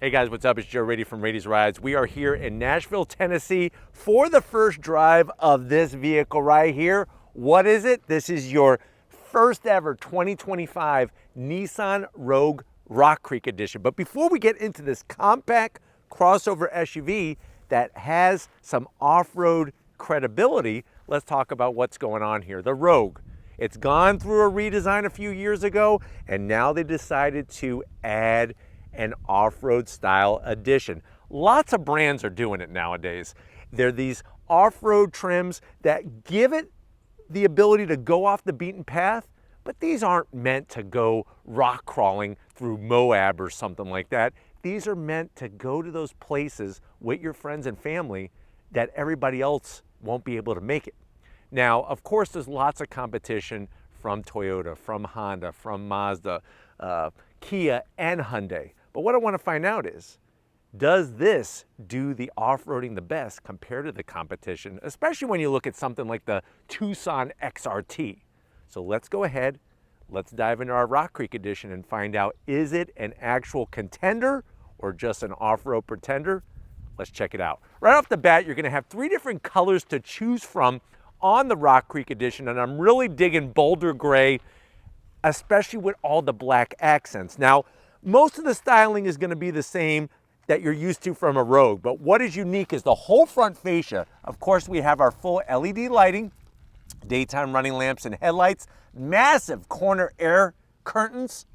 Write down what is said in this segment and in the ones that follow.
Hey guys, what's up? It's Joe Raiti from Raiti's Rides. We are here in Nashville, Tennessee for the first drive of this vehicle right here. What is it? This is your first ever 2025 Nissan Rogue Rock Creek Edition. But before we get into this compact crossover SUV that has some off-road credibility, let's talk about what's going on here. The Rogue. It's gone through a redesign a few years ago, and now they decided to add an off-road style edition. Lots of brands are doing it nowadays. They're these off-road trims that give it the ability to go off the beaten path, but these aren't meant to go rock crawling through Moab or something like that. These are meant to go to those places with your friends and family that everybody else won't be able to make it. Now, of course, there's lots of competition from Toyota, from Honda, from Mazda, Kia, and Hyundai. But what I want to find out is, does this do the off-roading the best compared to the competition, especially when you look at something like the Tucson XRT? So let's go ahead, let's dive into our Rock Creek Edition and find out, is it an actual contender or just an off-road pretender? Let's check it out. Right off the bat, you're going to have 3 different colors to choose from on the Rock Creek Edition, and I'm really digging Boulder Gray, especially with all the black accents. Now, most of the styling is going to be the same that you're used to from a Rogue, but what is unique is the whole front fascia. Of course, we have our full LED lighting, daytime running lamps and headlights, massive corner air curtains,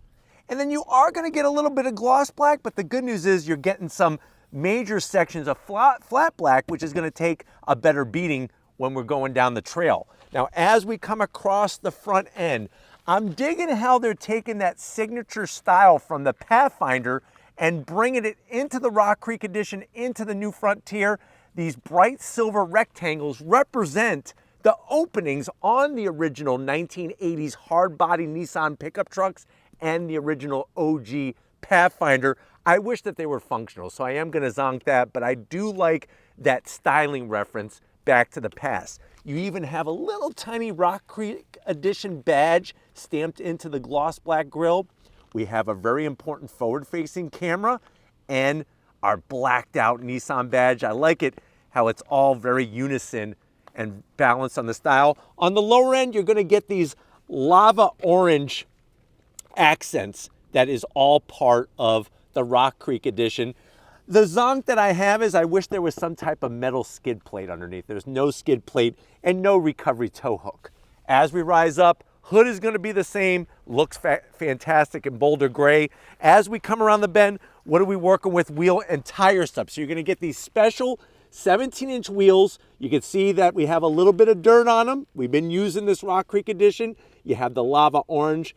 and then you are going to get a little bit of gloss black, but the good news is you're getting some major sections of flat black, which is going to take a better beating when we're going down the trail. Now, as we come across the front end, I'm digging how they're taking that signature style from the Pathfinder and bringing it into the Rock Creek Edition, into the new Frontier. These bright silver rectangles represent the openings on the original 1980s hard-body Nissan pickup trucks and the original OG Pathfinder. I wish that they were functional, so I am going to zonk that, but I do like that styling reference back to the past. You even have a little tiny Rock Creek Edition badge stamped into the gloss black grille. We have a very important forward-facing camera and our blacked out Nissan badge. I like it how it's all very unison and balanced on the style. On the lower end, you're going to get these lava orange accents that is all part of the Rock Creek Edition. The zonk that I have is I wish there was some type of metal skid plate underneath. There's no skid plate and no recovery tow hook. As we rise up, hood is going to be the same, looks fantastic in Boulder Gray. As we come around the bend, what are we working with? Wheel and tire stuff. So you're going to get these special 17-inch wheels. You can see that we have a little bit of dirt on them. We've been using this Rock Creek Edition. You have the lava orange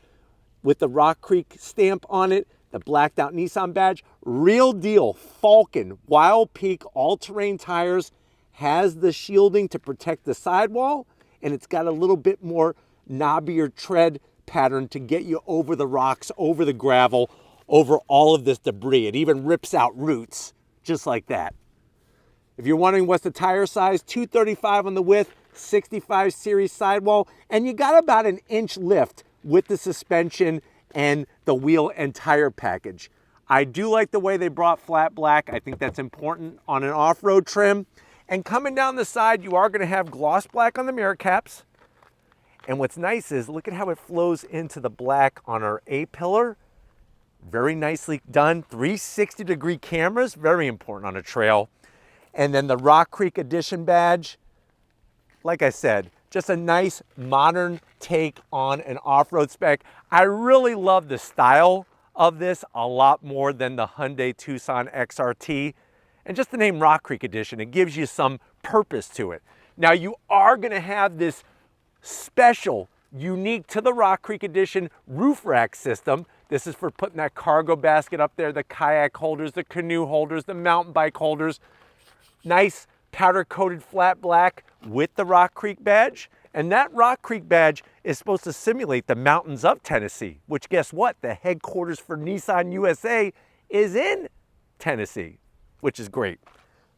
with the Rock Creek stamp on it, the blacked out Nissan badge. Real deal Falcon Wild Peak all-terrain tires, has the shielding to protect the sidewall, and it's got a little bit more knobbier tread pattern to get you over the rocks, over the gravel, over all of this debris. It even rips out roots just like that. If you're wondering what's the tire size, 235 on the width, 65 series sidewall, and you got about an inch lift with the suspension and the wheel and tire package. I do like the way they brought flat black. I think that's important on an off-road trim. And coming down the side, you are going to have gloss black on the mirror caps. And what's nice is, look at how it flows into the black on our A-pillar. Very nicely done. 360-degree cameras, very important on a trail. And then the Rock Creek Edition badge, like I said, just a nice modern take on an off-road spec. I really love the style of this a lot more than the Hyundai Tucson XRT. And just the name Rock Creek Edition, it gives you some purpose to it. Now you are going to have this special, unique to the Rock Creek Edition roof rack system. This is for putting that cargo basket up there, the kayak holders, the canoe holders, the mountain bike holders. Nice powder-coated flat black with the Rock Creek badge. And that Rock Creek badge is supposed to simulate the mountains of Tennessee, which guess what? The headquarters for Nissan USA is in Tennessee, which is great.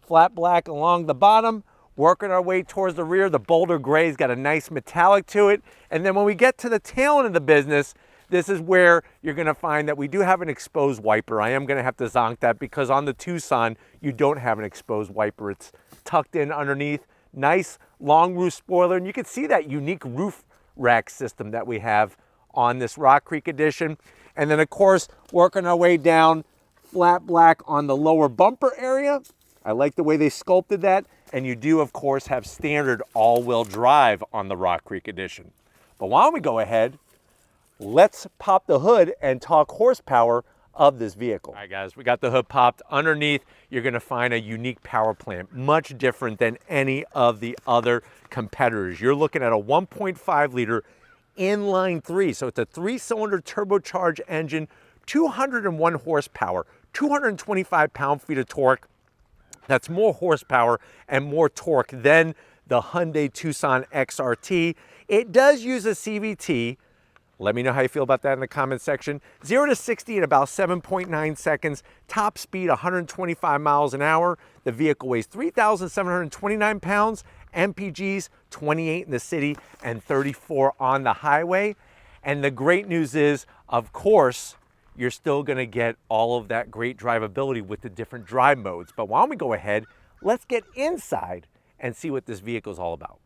Flat black along the bottom, working our way towards the rear. The Boulder Gray's got a nice metallic to it. And then when we get to the tail end of the business, This is where you're gonna find that we do have an exposed wiper. I am gonna have to zonk that because on the Tucson, you don't have an exposed wiper. It's tucked in underneath. Nice long roof spoiler, and you can see that unique roof rack system that we have on this Rock Creek Edition. And then of course, working our way down, flat black on the lower bumper area. I like the way they sculpted that. And you do, of course, have standard all-wheel drive on the Rock Creek Edition. But why don't we go ahead, let's pop the hood and talk horsepower of this vehicle. All right, guys, we got the hood popped. Underneath, you're gonna find a unique power plant, much different than any of the other competitors. You're looking at a 1.5 liter inline 3. So it's a 3-cylinder turbocharged engine, 201 horsepower, 225 pound-feet of torque. That's more horsepower and more torque than the Hyundai Tucson XRT. It does use a CVT. Let me know how you feel about that in the comment section. 0 to 60 in about 7.9 seconds. Top speed 125 miles an hour. The vehicle weighs 3,729 pounds. MPGs 28 in the city and 34 on the highway. And the great news is, of course, you're still gonna get all of that great drivability with the different drive modes. But why don't we go ahead, let's get inside and see what this vehicle is all about.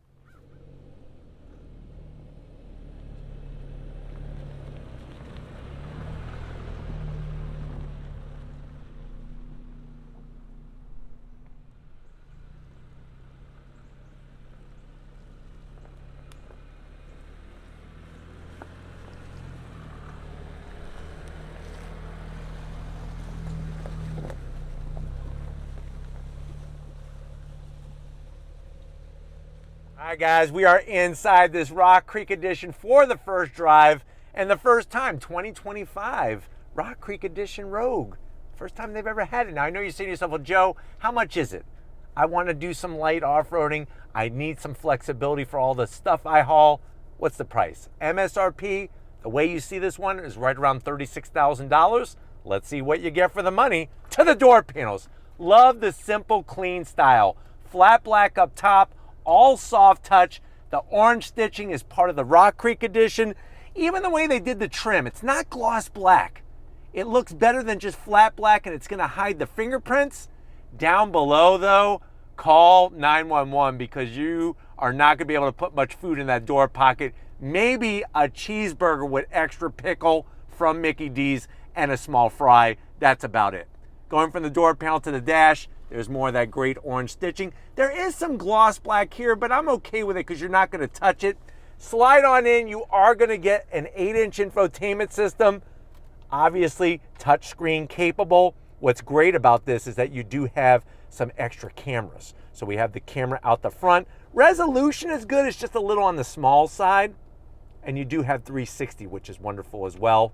All right, guys, we are inside this Rock Creek Edition for the first drive and the first time, 2025 Rock Creek Edition Rogue. First time they've ever had it. Now, I know you're saying to yourself, well, Joe, how much is it? I want to do some light off-roading. I need some flexibility for all the stuff I haul. What's the price? MSRP, the way you see this one, is right around $36,000. Let's see what you get for the money. To the door panels. Love the simple, clean style. Flat black up top, all soft touch. The orange stitching is part of the Rock Creek Edition. Even the way they did the trim, it's not gloss black. It looks better than just flat black, and it's gonna hide the fingerprints. Down below though, call 911 because you are not gonna be able to put much food in that door pocket. Maybe a cheeseburger with extra pickle from Mickey D's and a small fry. That's about it. Going from the door panel to the dash, there's more of that great orange stitching. There is some gloss black here, but I'm okay with it because you're not gonna touch it. Slide on in, you are gonna get an 8-inch infotainment system. Obviously, touchscreen capable. What's great about this is that you do have some extra cameras. So we have the camera out the front. Resolution is good, it's just a little on the small side. And you do have 360, which is wonderful as well.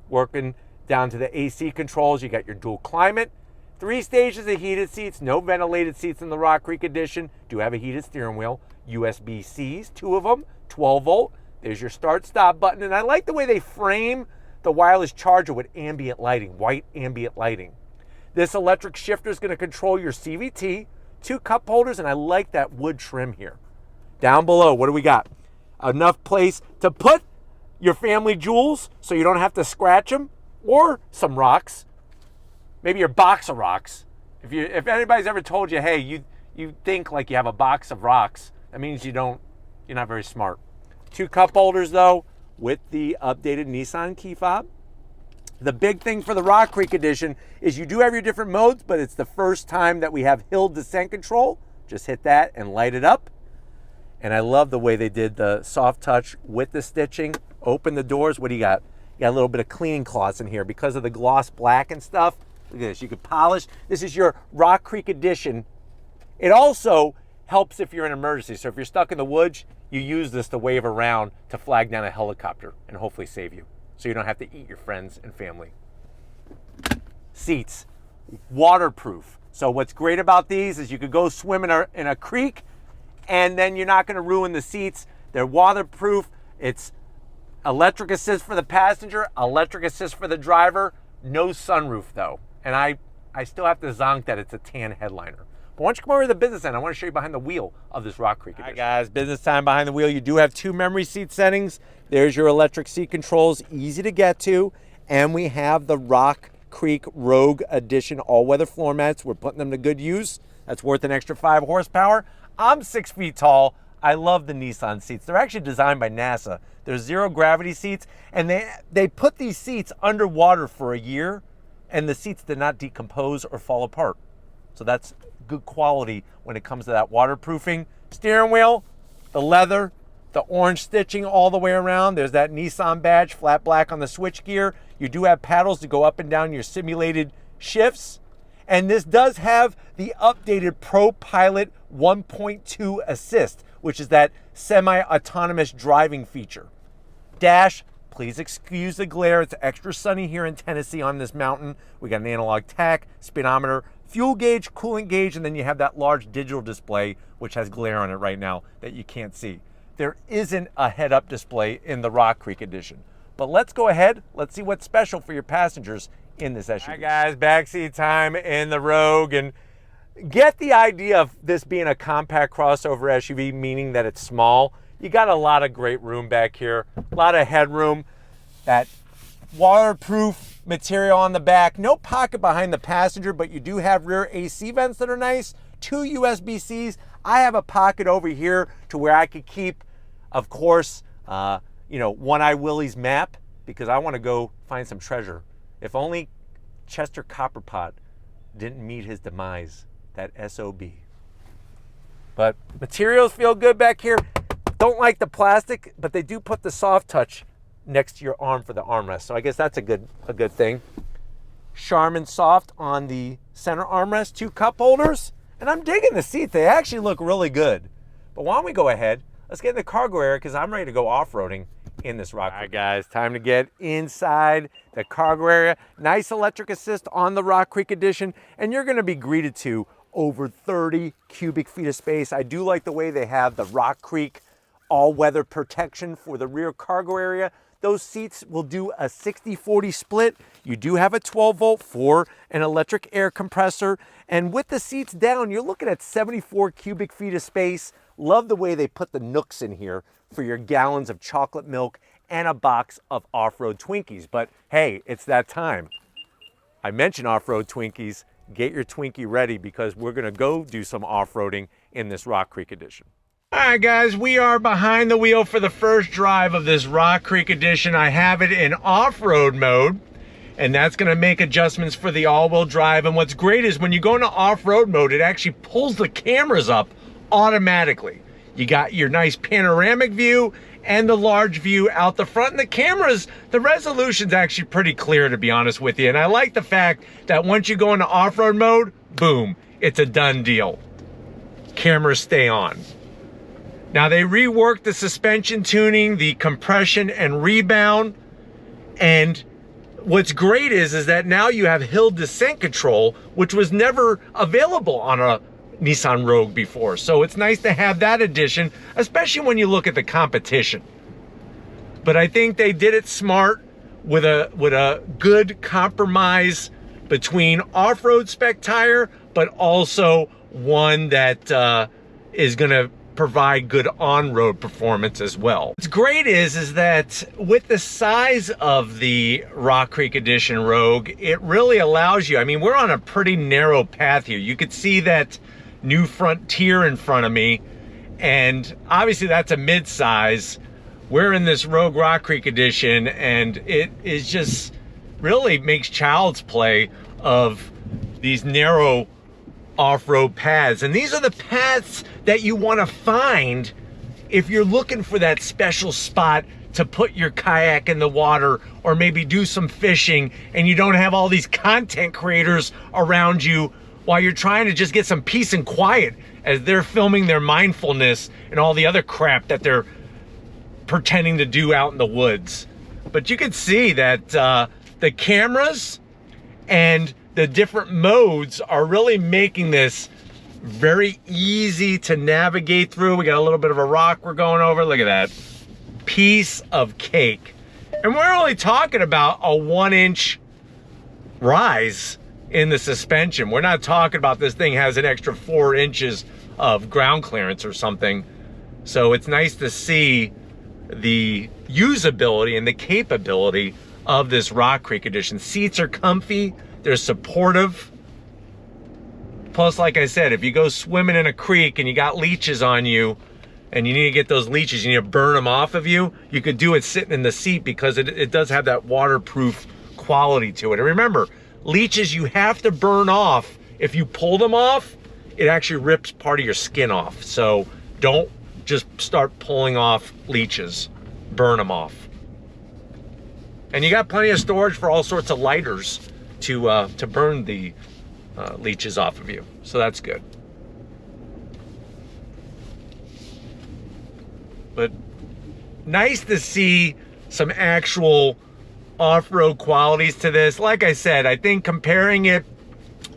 Working down to the AC controls, you got your dual climate. 3 stages of heated seats, no ventilated seats in the Rock Creek Edition. Do have a heated steering wheel. USB-Cs, 2 of them, 12 volt. There's your start stop button. And I like the way they frame the wireless charger with ambient lighting, white ambient lighting. This electric shifter is going to control your CVT, 2 cup holders, and I like that wood trim here. Down below, what do we got? Enough place to put your family jewels so you don't have to scratch them, or some rocks. Maybe your box of rocks. If anybody's ever told you, hey, you think like you have a box of rocks, that means you're not very smart. 2 cup holders though, with the updated Nissan key fob. The big thing for the Rock Creek Edition is you do have your different modes, but it's the first time that we have hill descent control. Just hit that and light it up. And I love the way they did the soft touch with the stitching. Open the doors, what do you got? You got a little bit of cleaning cloths in here because of the gloss black and stuff. Look at this, you could polish. This is your Rock Creek Edition. It also helps if you're in an emergency. So if you're stuck in the woods, you use this to wave around to flag down a helicopter and hopefully save you. So you don't have to eat your friends and family. Seats, waterproof. So what's great about these is you could go swim in a creek and then you're not gonna ruin the seats. They're waterproof. It's electric assist for the passenger, electric assist for the driver, no sunroof though. And I still have to zonk that it's a tan headliner. But why don't you come over to the business end? I want to show you behind the wheel of this Rock Creek edition. All right, guys, business time behind the wheel. You do have 2 memory seat settings. There's your electric seat controls, easy to get to. And we have the Rock Creek Rogue Edition all-weather floor mats. We're putting them to good use. That's worth an extra 5 horsepower. I'm 6 feet tall. I love the Nissan seats. They're actually designed by NASA. They're zero gravity seats, and they put these seats underwater for a year, and the seats did not decompose or fall apart. So that's good quality when it comes to that waterproofing. Steering wheel, the leather, the orange stitching all the way around. There's that Nissan badge, flat black on the switch gear. You do have paddles to go up and down your simulated shifts. And this does have the updated Pro Pilot 1.2 assist, which is that semi-autonomous driving feature. Dash, please excuse the glare. It's extra sunny here in Tennessee on this mountain. We got an analog tach, speedometer, fuel gauge, coolant gauge, and then you have that large digital display, which has glare on it right now that you can't see. There isn't a head-up display in the Rock Creek edition. But let's go ahead. Let's see what's special for your passengers in this SUV. All right, guys, backseat time in the Rogue, and get the idea of this being a compact crossover SUV, meaning that it's small. You got a lot of great room back here, a lot of headroom, that waterproof material on the back, no pocket behind the passenger, but you do have rear AC vents that are nice, 2 USB-Cs. I have a pocket over here to where I could keep, of course, One Eye Willie's map, because I want to go find some treasure. If only Chester Copperpot didn't meet his demise, that SOB. But materials feel good back here. Don't like the plastic, but they do put the soft touch next to your arm for the armrest. So I guess that's a good thing. Charmin soft on the center armrest, 2 cup holders. And I'm digging the seats. They actually look really good. But why don't we go ahead? Let's get in the cargo area because I'm ready to go off-roading in this Rock Creek. All right, guys, time to get inside the cargo area. Nice electric assist on the Rock Creek edition, and you're gonna be greeted to over 30 cubic feet of space. I do like the way they have the Rock Creek all-weather protection for the rear cargo area. Those seats will do a 60-40 split. You do have a 12-volt for an electric air compressor. And with the seats down, you're looking at 74 cubic feet of space. Love the way they put the nooks in here for your gallons of chocolate milk and a box of off-road Twinkies. But hey, it's that time. I mentioned off-road Twinkies. Get your Twinkie ready because we're gonna go do some off-roading in this Rock Creek edition. All right, guys, we are behind the wheel for the first drive of this Rock Creek edition. I have it in off-road mode, and that's gonna make adjustments for the all-wheel drive. And what's great is when you go into off-road mode, it actually pulls the cameras up automatically. You got your nice panoramic view and the large view out the front. And the cameras, the resolution's actually pretty clear, to be honest with you. And I like the fact that once you go into off-road mode, boom, it's a done deal. Cameras stay on. Now they reworked the suspension tuning, the compression and rebound. And what's great is that now you have hill descent control, which was never available on a Nissan Rogue before. So it's nice to have that addition, especially when you look at the competition. But I think they did it smart with a good compromise between off-road spec tire, but also one that is gonna provide good on-road performance as well. What's great is that with the size of the Rock Creek Edition Rogue, it really allows you, I mean, we're on a pretty narrow path here. You could see that new Frontier in front of me, and obviously that's a mid-size. We're in this Rogue Rock Creek Edition, and it is just really makes child's play of these narrow off-road paths. And these are the paths that you want to find if you're looking for that special spot to put your kayak in the water or maybe do some fishing, and you don't have all these content creators around you while you're trying to just get some peace and quiet as they're filming their mindfulness and all the other crap that they're pretending to do out in the woods. But you can see that the cameras and the different modes are really making this very easy to navigate through. We got a little bit of a rock we're going over. Look at that. Piece of cake. And we're only talking about a 1-inch rise in the suspension. We're not talking about this thing has an extra 4 inches of ground clearance or something. So it's nice to see the usability and the capability of this Rock Creek Edition. Seats are comfy, they're supportive. Plus, like I said, if you go swimming in a creek and you got leeches on you and you need to get those leeches, you need to burn them off of you, you could do it sitting in the seat because it does have that waterproof quality to it. And remember, leeches you have to burn off. If you pull them off, it actually rips part of your skin off. So don't just start pulling off leeches, burn them off. And you got plenty of storage for all sorts of lighters to burn the leeches off of you. So that's good. But nice to see some actual off-road qualities to this. Like I said, I think comparing it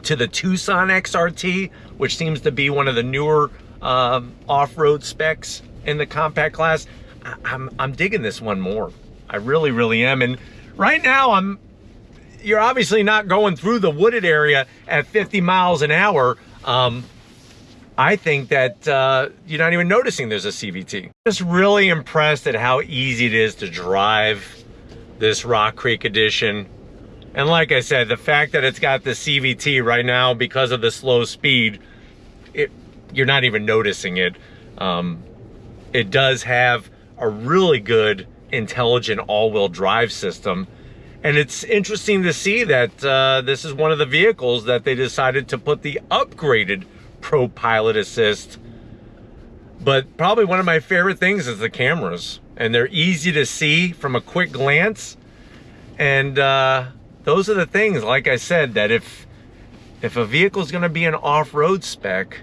to the Tucson XRT, which seems to be one of the newer off-road specs in the compact class, I'm digging this one more. I really, really am. And right now, you're obviously not going through the wooded area at 50 miles an hour. I think that you're not even noticing there's a CVT. Just really impressed at how easy it is to drive this Rock Creek Edition. And like I said, the fact that it's got the CVT right now because of the slow speed, you're not even noticing it. It does have a really good intelligent all-wheel drive system. And it's interesting to see that this is one of the vehicles that they decided to put the upgraded Pro Pilot Assist. But probably one of my favorite things is the cameras. And they're easy to see from a quick glance. And those are the things, like I said, that if a vehicle is going to be an off-road spec,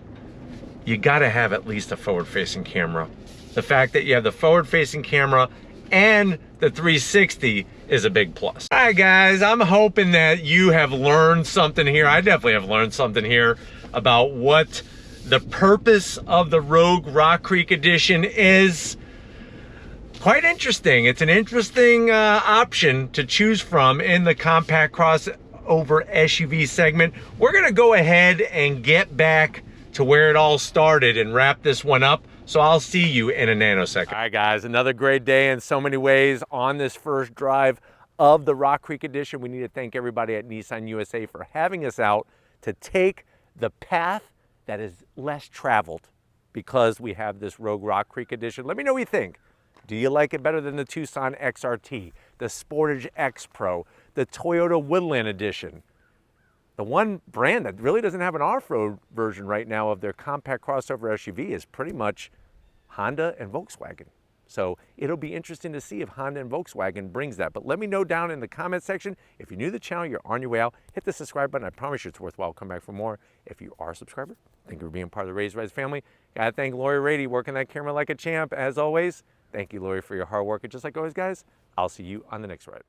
you got to have at least a forward-facing camera. The fact that you have the forward-facing camera and the 360 is a big plus. All right, guys, I'm hoping that you have learned something here. I definitely have learned something here about what the purpose of the Rogue Rock Creek Edition is. Quite interesting. It's an interesting option to choose from in the compact crossover SUV segment. We're gonna go ahead and get back to where it all started and wrap this one up. So I'll see you in a nanosecond. All right, guys, another great day in so many ways on this first drive of the Rock Creek Edition. We need to thank everybody at Nissan USA for having us out to take the path that is less traveled because we have this Rogue Rock Creek Edition. Let me know what you think. Do you like it better than the Tucson XRT, the Sportage X Pro, the Toyota Woodland Edition? The one brand that really doesn't have an off-road version right now of their compact crossover SUV is pretty much Honda and Volkswagen. So it'll be interesting to see if Honda and Volkswagen brings that. But let me know down in the comment section. If you're new to the channel, you're on your way out, hit the subscribe button. I promise you it's worthwhile. Come back for more. If you are a subscriber, thank you for being part of the Raised Rise family. Gotta thank Lori Raiti, working that camera like a champ. As always, thank you, Lori, for your hard work. And just like always, guys, I'll see you on the next ride.